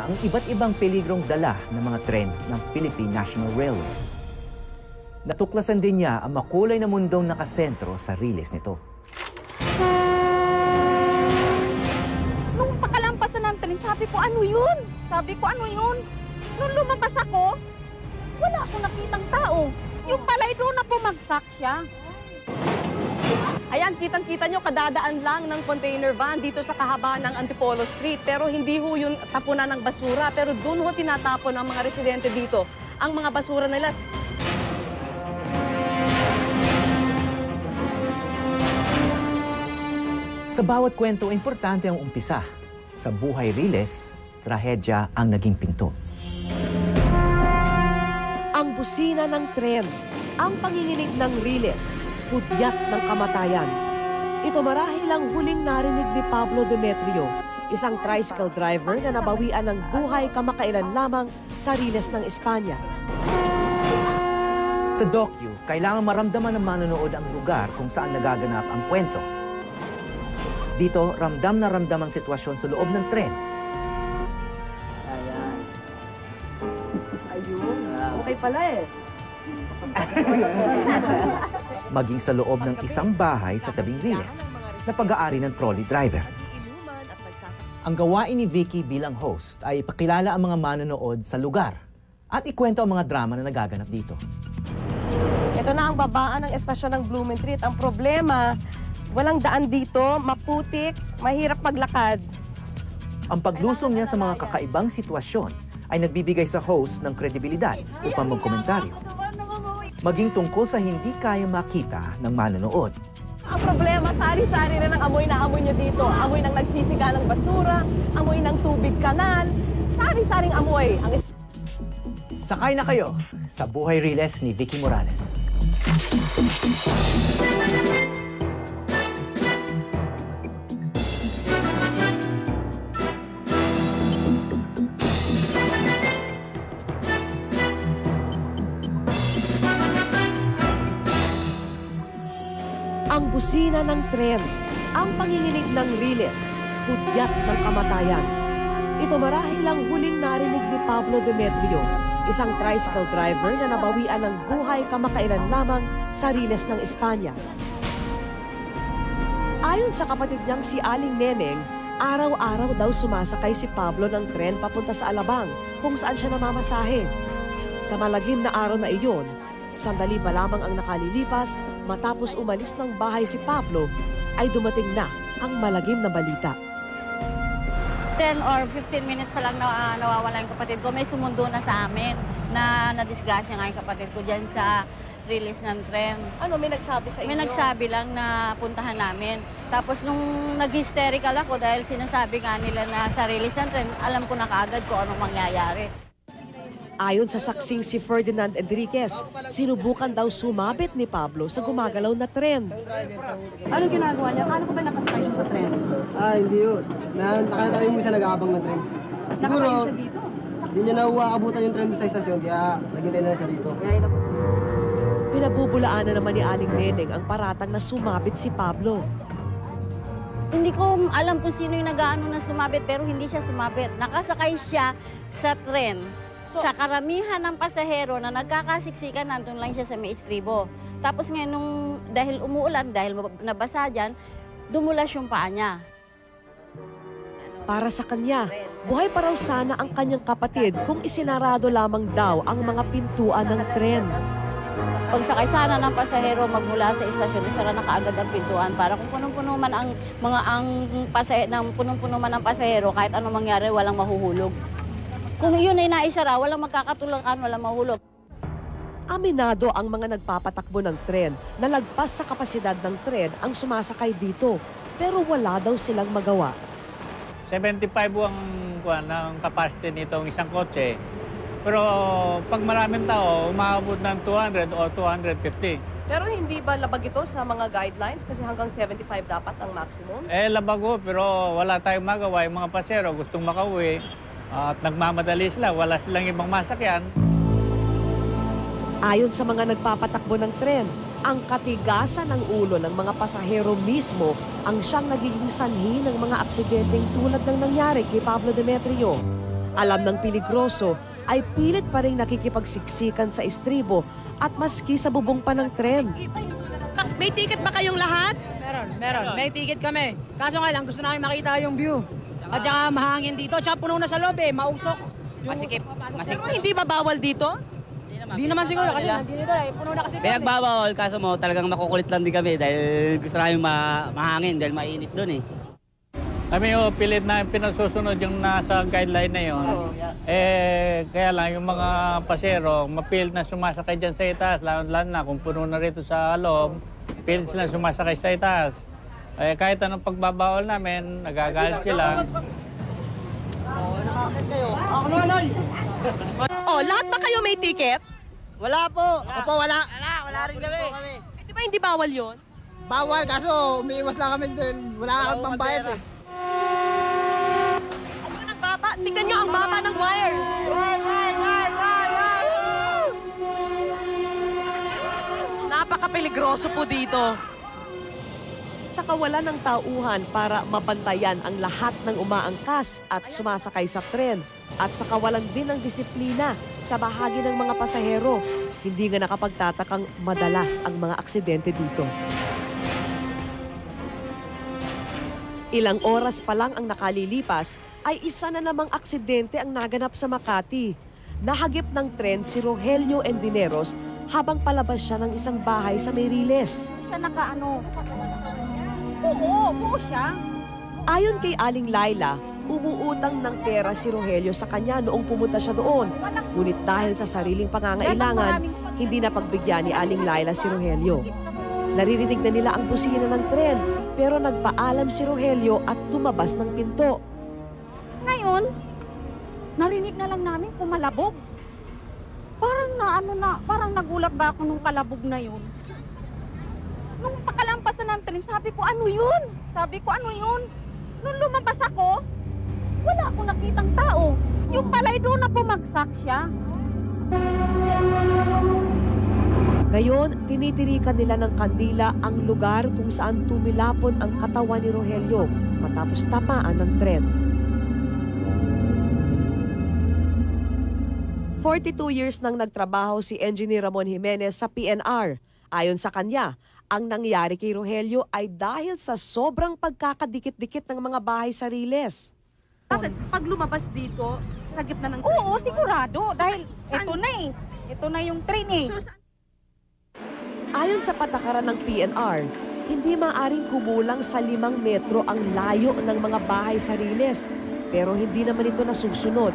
ang iba't ibang peligrong dala ng mga tren ng Philippine National Railways. Natuklasan din niya ang makulay na mundong nakasentro sa riles nito. Nung pakalampas na ng tren, sabi ko, ano yun? Nung lumabas ako, wala akong nakitang tao. Yung palay doon na bumagsak siya. Ayan, kitang-kita nyo, kadadaan lang ng container van dito sa kahabaan ng Antipolo Street. Pero hindi ho yun tapunan ng basura. Pero doon ho tinatapon ng mga residente dito ang mga basura nila. Sa bawat kwento, importante ang umpisa. Sa buhay riles, trahedya ang naging pinto. Ang busina ng tren, ang panginginig ng riles, hudyat ng kamatayan. Ito marahil ang huling narinig ni Pablo Demetrio, isang tricycle driver na nabawian ng buhay kamakailan lamang sa riles ng Espanya. Sa docu, kailangan maramdaman ng manonood ang lugar kung saan nagaganap ang kwento. Dito, ramdam na ramdam ang sitwasyon sa loob ng tren. Ayan. Ayun. Okay pala eh. Maging sa loob ng isang bahay sa tabing riles na pag-aari ng trolley driver. Ang gawain ni Vicky bilang host ay ipakilala ang mga manonood sa lugar at ikwento ang mga drama na nagaganap dito. Ito na ang babaan ng estasyon ng Blumentritt. Ang problema, walang daan dito, maputik, mahirap maglakad. Ang paglusong niya sa mga kakaibang sitwasyon ay nagbibigay sa host ng kredibilidad upang magkomentaryo. Maging tungkol sa hindi kaya makita ng manonood. Ang problema, sari-sari rin ang amoy na amoy niyo dito. Amoy ng nagsisiga ng basura, amoy ng tubig kanal, sari-saring amoy. Sakay na kayo sa Buhay Riles ni Vicky Morales. Ang busina ng tren, ang panginginig ng riles, hudyat ng kamatayan. Ito marahil ang huling narinig ni Pablo Demetrio, isang tricycle driver na nabawian ng buhay kamakailan lamang sa riles ng Espanya. Ayon sa kapatid niyang si Aling Neneng, araw-araw daw sumasakay si Pablo ng tren papunta sa Alabang kung saan siya namamasahe. Sa malagim na araw na iyon, sandali pa lamang ang nakalilipas matapos umalis ng bahay si Pablo, ay dumating na ang malagim na balita. 10 or 15 minutes pa lang nawawala yung kapatid ko. May sumundo na sa amin na nadisgrasya nga yung kapatid ko dyan sa release ng tren. Ano, may nagsabi sa inyo? May nagsabi lang na puntahan namin. Tapos nung nag-hysterical ako dahil sinasabi nga nila na sa release ng tren, alam ko na kaagad kung anong mangyayari. Ayon sa saksing si Ferdinand Enriquez, sinubukan daw sumabit ni Pablo sa gumagalaw na tren. Anong ginagawa niya? Paano ko ba nakasakay siya sa tren? Hindi yun. Nakatayo yung isa nag-aabang ng tren. Siguro, Nakatayo siya dito? hindi niya nauuabutan yung tren sa istasyon, kaya naghintay na siya dito. Pinabubulaan na naman ni Aling Neneng ang paratang na sumabit si Pablo. Hindi ko alam kung sino yung nag-aano na sumabit, pero hindi siya sumabit. Nakasakay siya sa tren. Sa karamihan ng pasahero na nagkakasiksikan, nandun lang siya sa may estribo. Tapos ngayon, dahil umuulan, dahil nabasa dyan, dumulas yung paa niya. Para sa kanya, buhay pa raw sana ang kanyang kapatid kung isinarado lamang daw ang mga pintuan ng tren. Pagsakay sana ng pasahero magmula sa istasyon, isara na kaagad ang pintuan para kung punong-puno man punong-puno man ang pasahero, kahit anong mangyari, walang mahuhulog. Kung yun ay naisara, walang magkakatulakan, walang mahulog. Aminado ang mga nagpapatakbo ng tren na lagpas sa kapasidad ng tren ang sumasakay dito, pero wala daw silang magawa. 75 ang capacity nitong isang kotse. Pero pag maraming tao, umaabot ng 200 o 250. Pero hindi ba labag ito sa mga guidelines? Kasi hanggang 75 dapat ang maximum? Labag ho, pero wala tayong magawa. Yung mga pasero gustong makauwi at nagmamadali sila, wala silang ibang masakyan. Ayon sa mga nagpapatakbo ng tren, ang katigasan ng ulo ng mga pasahero mismo ang siyang nagiging sanhi ng mga aksidenteng tulad ng nangyari kay Pablo Demetrio. Alam ng peligroso ay pilit pa rin nakikipagsiksikan sa estribo at maski sa bubong pa ng tren. May ticket ba kayong lahat? Meron. May ticket kami. Kaso nga lang, gusto namin makita yung view. At saka mahangin dito. Tsaka puno na sa loob mausok. Masikip. Pero hindi ba bawal dito? Di naman siguro kasi nandito puno na kasi. Pinagbawal, kaso mo talagang makukulit lang din kami dahil gusto namin mahangin dahil mainit doon Kami pilit na pinasusunod yung nasa guideline na yun. Kaya lang yung mga pasero, mapilit na sumasakay dyan sa itaas, lalo na kung puno na rito sa loob, pilit sila sumasakay sa itaas. Kahit anong pagbabawal namin, nagagalit sila. Lahat ba kayo may ticket? Wala po. Opo, wala. Wala rin kami. Di ba hindi bawal yon? Bawal, kaso umiiwas lang kami din. Wala kang pambayad Ang baba, tingnan nyo ang baba ng wire. Napaka-peligroso po dito. Sa kawalan ng tauhan para mabantayan ang lahat ng umaangkas at sumasakay sa tren at sa kawalan din ng disiplina sa bahagi ng mga pasahero, hindi nga nakapagtatakang madalas ang mga aksidente dito. Ilang oras pa lang ang nakalilipas ay isa na namang aksidente ang naganap sa Makati. Nahagip ng tren si Rogelio Endineros habang palabas siya ng isang bahay sa Meriles. Siya nakaano. Oo, siya. Ayon kay Aling Laila, umuutang ng pera si Rogelio sa kanya noong pumunta siya doon. Ngunit dahil sa sariling pangangailangan, hindi na pagbigyan ni Aling Laila si Rogelio. Naririnig na nila ang busina ng tren, pero nagpaalam si Rogelio at tumabas ng pinto. Ngayon, narinig na lang namin kumalabog. Parang nagulat ba ako nung kalabog na yun? Nung pakalampasan ng tren, sabi ko, ano yun? Nung lumabas ako, wala akong nakitang tao. Yung palay doon na bumagsak siya. Ngayon, tinitirikan nila ng kandila ang lugar kung saan tumilapon ang katawan ni Rogelio matapos tamaan ng tren. 42 years nang nagtrabaho si Engineer Ramon Jimenez sa PNR. Ayon sa kanya, ang nangyari kay Rogelio ay dahil sa sobrang pagkakadikit-dikit ng mga bahay sa Riles. Bakit? Pag lumabas dito, sa gitna ng tren? Oo, sigurado. Dahil ito na yung tren Ayon sa patakaran ng PNR, hindi maaring kumulang sa 5 metro ang layo ng mga bahay sa Riles. Pero hindi naman ito nasusunod.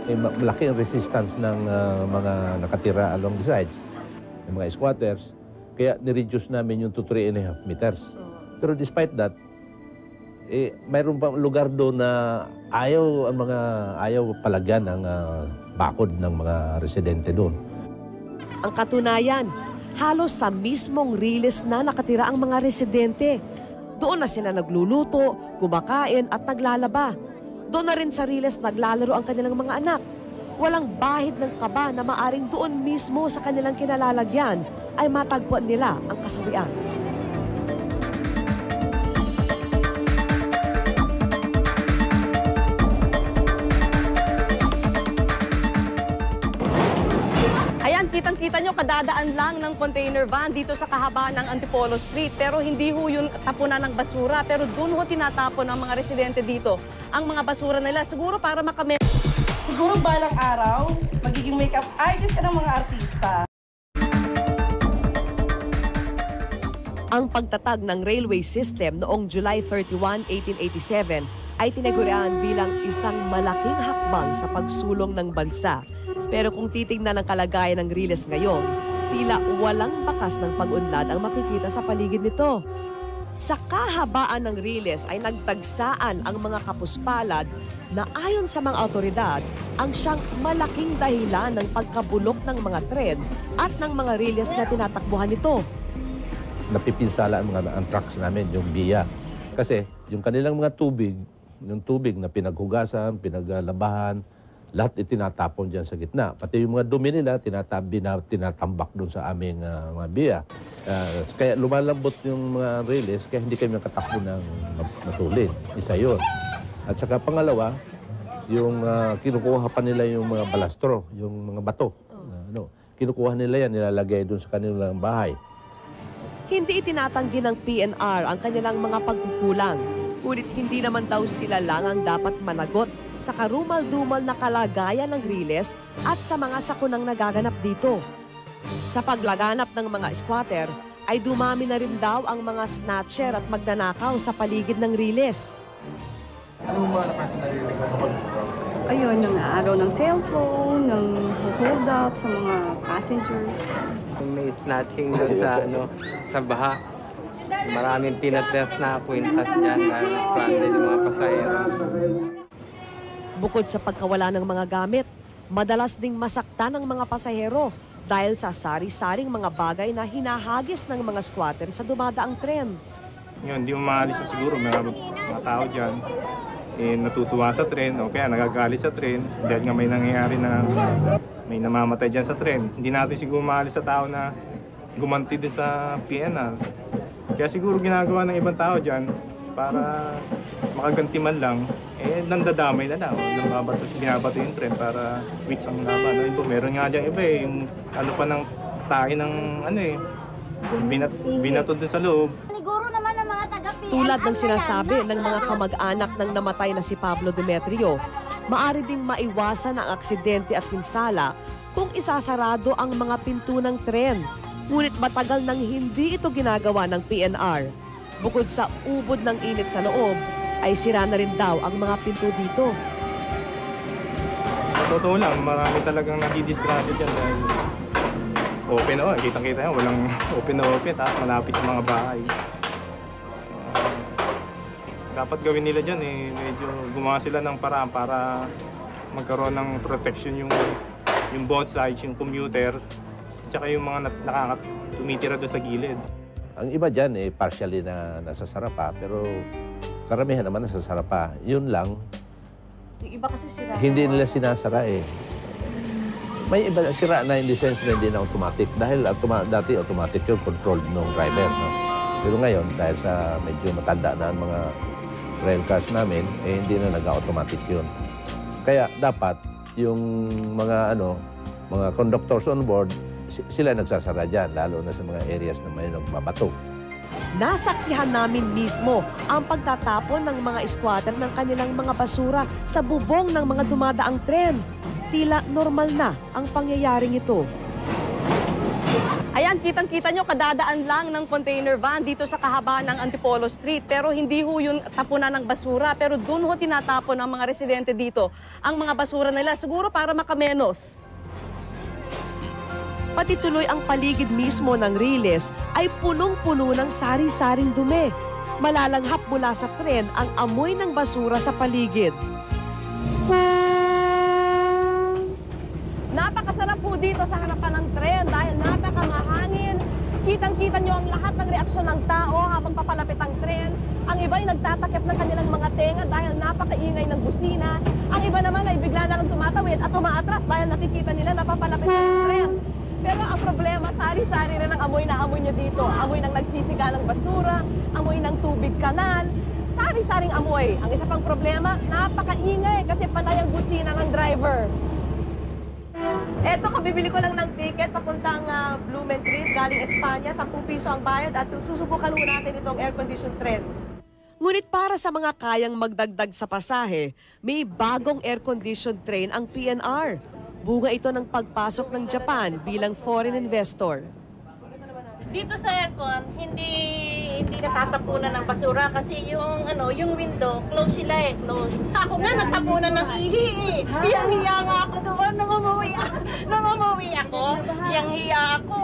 Malaki ang resistance ng mga nakatira along the sides, ng mga squatters. Kaya nireduce namin yung to 3.5 meters. Pero despite that, mayroon pa lugar doon na ayaw palagyan ng bakod ng mga residente doon. Ang katunayan, halos sa mismong Riles na nakatira ang mga residente. Doon na sila nagluluto, kumakain at naglalaba. Doon na rin sa Riles naglalaro ang kanilang mga anak. Walang bahid ng kaba na maaring doon mismo sa kanilang kinalalagyan ay matagpuan nila ang kasawian. Ayan, kitang-kita nyo, kadadaan lang ng container van dito sa kahabaan ng Antipolo Street. Pero hindi ho yun tapunan ng basura. Pero doon ho tinatapon ng mga residente dito ang mga basura nila. Siguro para makamit. Siguro balang araw, magiging makeup artist ka ng mga artista. Ang pagtatag ng railway system noong July 31, 1887 ay tinagurian bilang isang malaking hakbang sa pagsulong ng bansa. Pero kung titingnan ang kalagayan ng Riles ngayon, tila walang bakas ng pag-unlad ang makikita sa paligid nito. Sa kahabaan ng Riles ay nagtagsaan ang mga kapuspalad na ayon sa mga otoridad ang siyang malaking dahilan ng pagkabulok ng mga tren at ng mga Riles na tinatakbuhan nito. Napipinsala ang trucks namin, yung biya. Kasi yung kanilang mga tubig, yung tubig na pinaghugasan, pinaglabahan, lahat itinatapon dyan sa gitna. Pati yung mga dumi nila, tinatambak doon sa aming mga biya. Kaya lumalambot yung mga Riles, kaya hindi kami nakatakbo ng matulid. Isa yun. At saka pangalawa, yung kinukuha pa nila yung mga balastro, yung mga bato. Kinukuha nila yan, nilalagay doon sa kanilang bahay. Hindi itinatanggi ng PNR ang kanilang mga pagkukulang. Ngunit hindi naman daw sila lang ang dapat managot sa karumal-dumal na kalagayan ng Riles at sa mga sakunang nagaganap dito. Sa paglaganap ng mga squatter, ay dumami na rin daw ang mga snatcher at magnanakaw sa paligid ng Riles. Anong mga napansin na rin kapag Ayun, yung araw ng cellphone, ng hold up sa mga passengers. May snatching doon sa sa baha. Maraming pinatest na kwintas dyan dahil stranded yung mga pasahero. Bukod sa pagkawala ng mga gamit, madalas ding masaktan ng mga pasahero dahil sa sari-saring mga bagay na hinahagis ng mga squatter sa dumadaang tren. Yun, hindi mo maalis na siguro, mga tao dyan. Natutuwa sa tren o kaya nagagalit sa tren dahil nga may nangyayari na may namamatay dyan sa tren. Hindi natin siguro maalis sa tao na gumanti din sa PNR. Kaya siguro ginagawa ng ibang tao dyan para makaganti man lang, nandadamay na lang. Binabato yung tren para weeks ang laban. Meron nga dyan iba yung pa ng tayo ng binato din sa loob. Tulad ng sinasabi ng mga kamag-anak ng namatay na si Pablo Demetrio, maaari ding maiwasan ang aksidente at pinsala kung isasarado ang mga pinto ng tren. Ngunit matagal nang hindi ito ginagawa ng PNR. Bukod sa ubod ng init sa loob, ay sira na rin daw ang mga pinto dito. Totoo lang, marami talagang nadidisgrasya dyan dahil open kitang-kita yan, walang open na open, malapit sa mga bahay. Dapat gawin nila dyan medyo gumawa sila ng paraan para magkaroon ng protection yung both sides, yung commuter, tsaka yung mga tumitira doon sa gilid. Ang iba dyan partially na nasasara pa, pero karamihan naman nasasara pa. Yun lang, Yung iba kasi sira. hindi nila sinasara May iba sira na in the sense na hindi na automatic. Dahil dati automatic yung controlled ng driver. No? Pero ngayon, dahil sa medyo matanda na ang mga rail cars namin, hindi na nag-automatic yun. Kaya dapat yung mga mga conductors on board, sila nagsasara dyan, lalo na sa mga areas na may nagbabato. Nasaksihan namin mismo ang pagtatapon ng mga squatter ng kanilang mga basura sa bubong ng mga dumadaang tren. Tila normal na ang pangyayaring ito. Ayan, kitang-kita nyo, kadadaan lang ng container van dito sa kahabaan ng Antipolo Street. Pero hindi ho yun tapunan ng basura. Pero doon ho tinatapon ng mga residente dito ang mga basura nila. Siguro para makamenos. Pati tuloy ang paligid mismo ng Riles ay punong-puno ng sari-saring dumi. Malalanghap mula sa tren ang amoy ng basura sa paligid. Napakasarap po dito sa harapan ng tren dahil napakamahangin. Kitang-kita nyo ang lahat ng reaksyon ng tao habang papalapit ang tren. Ang iba ay nagtatakip ng kanilang mga tenga dahil napakaingay ng busina. Ang iba naman ay bigla na lang tumatawid at umaatras dahil nakikita nila na papalapit ang tren. Pero ang problema, sari-sari rin ang amoy na amoy nyo dito. Amoy ng nagsisiga ng basura, amoy ng tubig kanal, sari-saring amoy. Ang isa pang problema, napakaingay kasi panay ang busina ng driver. Eto, kabibili ko lang ng ticket papuntang Blumentritt, galing Espanya. 10 piso ang bayad at susubukan mo natin itong air-conditioned tren. Ngunit para sa mga kayang magdagdag sa pasahe, may bagong air-conditioned train ang PNR. Bunga ito ng pagpasok ng Japan bilang foreign investor. Dito sa aircon, hindi natatapunan ng basura kasi yung window, close sila close. Ako nga nagtapunan ng ihi Hiyang-hiya nga ako doon nung umuwi ako. Hiyang-hiya ako.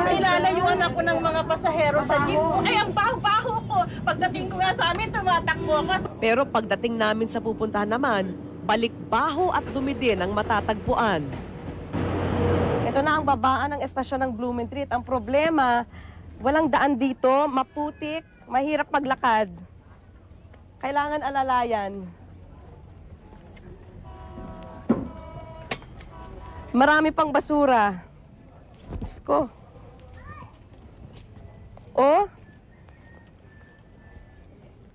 Nilalayuan ako ng mga pasahero sa jeep ko. Ay, ang baho-baho ko. Pagdating ko nga sa amin, tumatakbo ako. Pero pagdating namin sa pupuntahan naman, balik baho at dumi din ang matatagpuan. Ito na ang babaan ng estasyon ng Blumentritt. Ang problema, walang daan dito, maputik, mahirap maglakad. Kailangan alalayan. Marami pang basura. Diyos ko. Oh,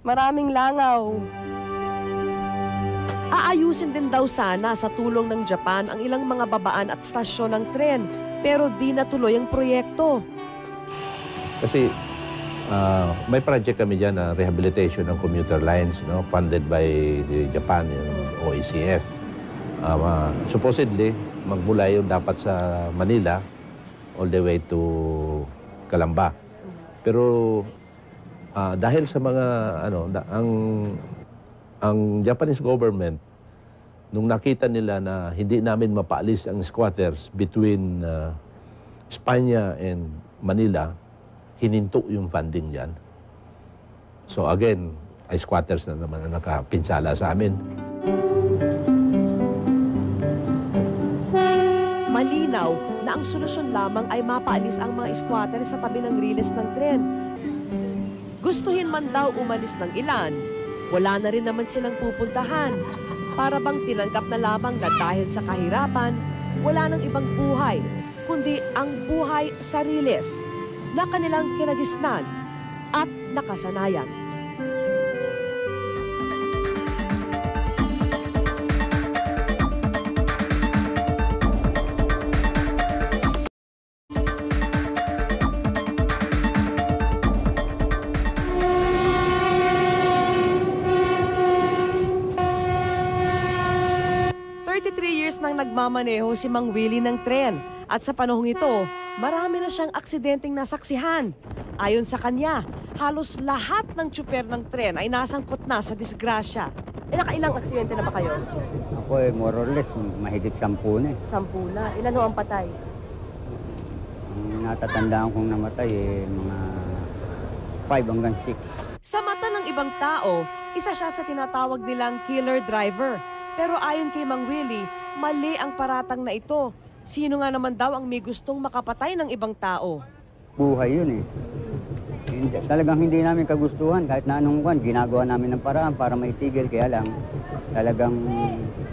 maraming langaw. Aayusin din daw sana sa tulong ng Japan ang ilang mga babaan at stasyon ng tren, pero di natuloy ang proyekto. Kasi may project kami dyan na rehabilitation ng commuter lines, no, funded by the Japan, yung OECF. Supposedly, magmula yun dapat sa Manila all the way to Calamba. Pero dahil sa mga ang Japanese government nung nakita nila na hindi namin mapaalis ang squatters between Espanya and Manila, hininto yung funding diyan. So again, ay squatters na naman ang nakapinsala sa amin. Malinaw na ang solusyon lamang ay mapaalis ang mga squatter sa tabi ng riles ng tren. Gustuhin man daw umalis ng ilan, wala na rin naman silang pupuntahan. Para bang tinanggap na lamang na dahil sa kahirapan, wala nang ibang buhay, kundi ang buhay sa riles na kanilang kinagisnan at nakasanayan. Nang nagmamaneho si Mang Willie ng tren at sa panahong ito, marami na siyang aksidenteng nasaksihan. Ayon sa kanya, halos lahat ng tsuper ng tren ay nasangkot na sa disgrasya. Nakailang aksidente na ba kayo? Ako more or less, mahigit 10 na. 10 na. Ilan ho ang patay? Ang natatandaan kong namatay mga 5 hanggang 6. Sa mata ng ibang tao, isa siya sa tinatawag nilang killer driver. Pero ayon kay Mang Willie, mali ang paratang na ito. Sino nga naman daw ang may gustong makapatay ng ibang tao? Buhay yun eh. Talagang hindi namin kagustuhan kahit na anong kwan. Ginagawa namin ng paraan para maitigil. Kaya lang talagang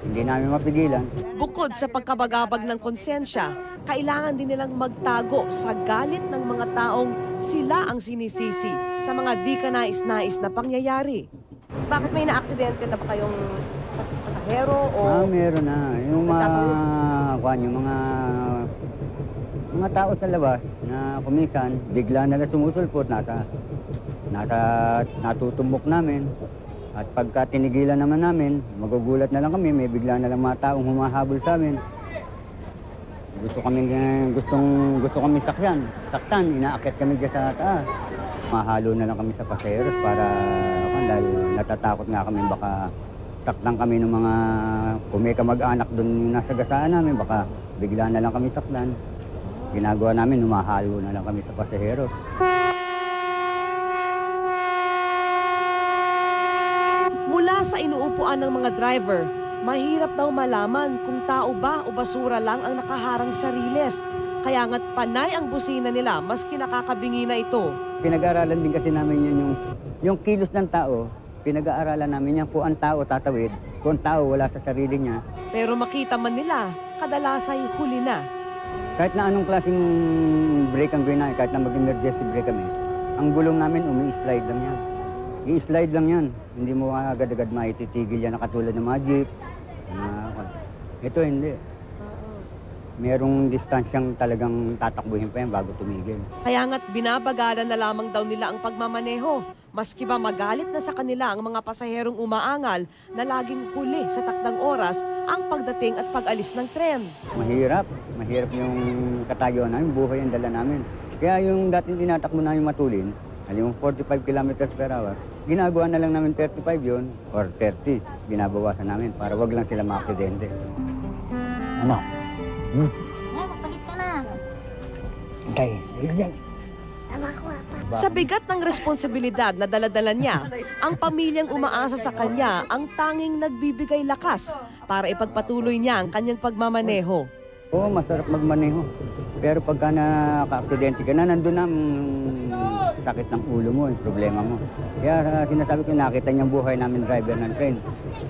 hindi namin mapigilan. Bukod sa pagkabagabag ng konsensya, kailangan din nilang magtago sa galit ng mga taong sila ang sinisisi sa mga di kanais-nais na pangyayari. Bakit may na-aksidente na ba kayong pasahero o... Meron na. Yung mga tao sa labas na kumisan, bigla na sumusulpot, natutumbok namin. At pagka tinigilan naman namin, magugulat na lang kami, may bigla na lang mga taong humahabol sa amin. Gusto kami saktan, inaakyat kami dyan sa taas. Mahalo na lang kami sa paseros para, dahil natatakot nga kami baka saktan kami ng mga, kung may kamag-anak doon nasa gasaan namin, baka bigla na lang kami saktan. Ginagawa namin, humahalo na lang kami sa pasahero. Mula sa inuupuan ng mga driver, mahirap daw malaman kung tao ba o basura lang ang nakaharang sa riles. Kaya nga't panay ang busina nila maski nakakabingi na ito. Pinag-aaralan din kasi namin yun, yung kilos ng tao, pinag-aaralan namin yan kung ang tao tatawid, kung ang tao wala sa sarili niya. Pero makita man nila, kadalasay huli na. Kahit na anong klaseng brake ang gawin namin, kahit na mag-emergency brake kami, ang gulong namin umi-slide lang yan. I-slide lang yan. Hindi mo agad-agad maititigil yan na katulad ng mga jeep. Ito hindi. Merong distansyang talagang tatakbuhin pa yan bago tumigil. Kaya nga't binabagalan na lamang daw nila ang pagmamaneho. Maski ba magalit na sa kanila ang mga pasaherong umaangal na laging huli sa takdang oras ang pagdating at pag-alis ng tren. Mahirap. Mahirap yung katayuan namin, buhay ang dala namin. Kaya yung dating tinatakbo namin matulin, yung 45 kilometers per hour, ginagawa na lang namin 35 yun, or 30, binabawasan namin para wag lang sila ma-aksidente. Ano? Magpalit ka na. Okay, yan. Sa bigat ng responsibilidad na daladala niya, ang pamilyang umaasa sa kanya ang tanging nagbibigay lakas para ipagpatuloy niya ang kanyang pagmamaneho. Oo, masarap magmaneho. Pero pagka naka-aksidente ka na, nandun na sakit ng ulo mo, yung problema mo. Kaya sinasabi ko, nakita niyang buhay namin driver ng train.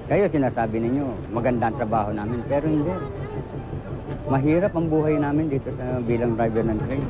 Kayo sinasabi ninyo, maganda ang trabaho namin, pero hindi. Mahirap ang buhay namin dito sa bilang driver ng train.